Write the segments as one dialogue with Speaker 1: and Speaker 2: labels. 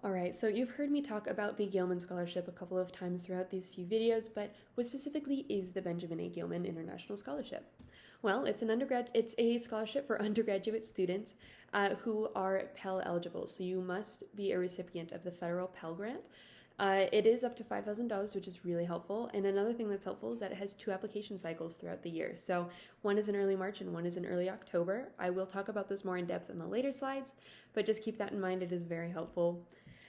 Speaker 1: All right, so you've heard me talk about the Gilman Scholarship a couple of times throughout these few videos, but what specifically is the Benjamin A. Gilman International Scholarship? Well, it's a scholarship for undergraduate students who are Pell eligible. So you must be a recipient of the federal Pell Grant. It is up to $5,000, which is really helpful. And another thing that's helpful is that it has 2 application cycles throughout the year. So one is in early March and one is in early October. I will talk about this more in depth in the later slides, but just keep that in mind. It is very helpful.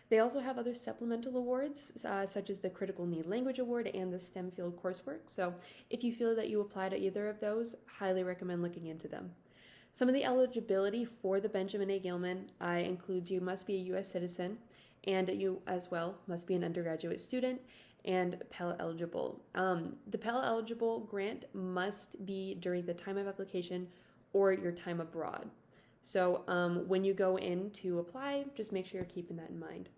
Speaker 1: They also have other supplemental awards, such as the Critical Need Language Award and the STEM field coursework. So if you feel that you apply to either of those, highly recommend looking into them. Some of the eligibility for the Benjamin A. Gilman includes you must be a U.S. citizen, and you as well must be an undergraduate student and Pell eligible. The Pell eligible grant must be during the time of application or your time abroad. So when you go in to apply, just make sure you're keeping that in mind.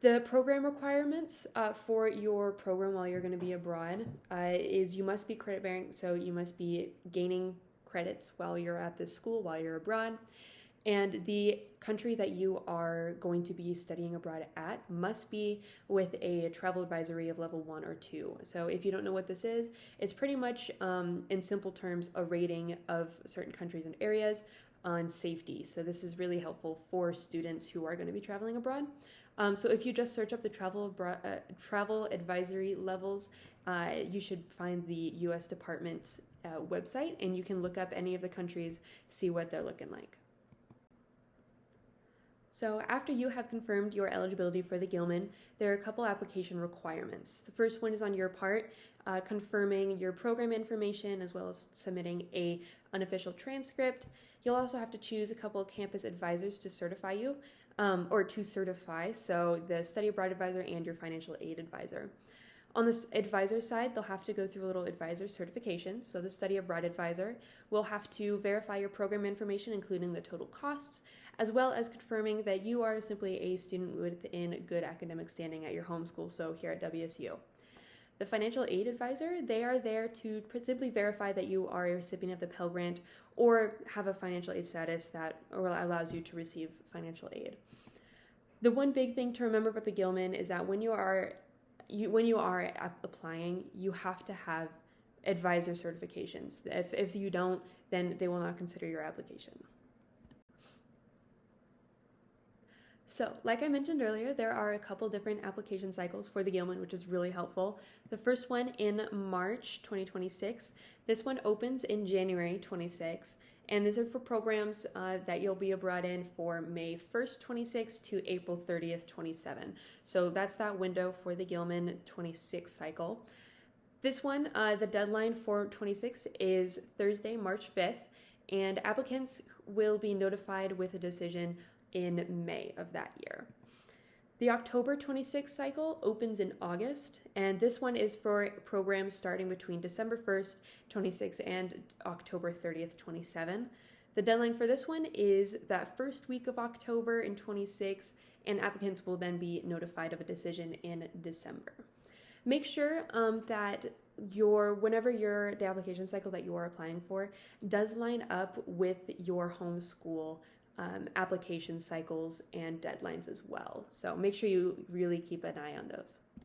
Speaker 1: The program requirements for your program while you're going to be abroad is you must be credit bearing, so you must be gaining credits while you're at this school, while you're abroad. And the country that you are going to be studying abroad at must be with a travel advisory of level 1 or 2. So if you don't know what this is, it's pretty much, in simple terms, a rating of certain countries and areas on safety. So this is really helpful for students who are going to be traveling abroad. So if you just search up the travel advisory levels, you should find the U.S. Department website, and you can look up any of the countries, see what they're looking like. So after you have confirmed your eligibility for the Gilman, there are a couple application requirements. The first one is on your part, confirming your program information as well as submitting an unofficial transcript. You'll also have to choose a couple of campus advisors to certify you, so the study abroad advisor and your financial aid advisor. On the advisor side, they'll have to go through a little advisor certification. So the study abroad advisor will have to verify your program information, including the total costs, as well as confirming that you are simply a student within good academic standing at your home school, so here at WSU. The financial aid advisor, they are there to simply verify that you are a recipient of the Pell Grant or have a financial aid status that allows you to receive financial aid. The one big thing to remember about the Gilman is that when you are applying, you have to have advisor certifications. If you don't, then they will not consider your application. So, like I mentioned earlier, there are a couple different application cycles for the Gilman, which is really helpful. The first one in March 2026. This one opens in January 26, and these are for programs that you'll be abroad in for May 1st, 26 to April 30th, 27. So that's that window for the Gilman 26 cycle. This one, the deadline for 26 is Thursday, March 5th, and applicants will be notified with a decision in May of that year. The October 26 cycle opens in August, and this one is for programs starting between December 1st, 26 and October 30th, 27. The deadline for this one is that first week of October in 26, and applicants will then be notified of a decision in December. Make sure that the application cycle that you are applying for does line up with your home school application cycles and deadlines as well. So make sure you really keep an eye on those.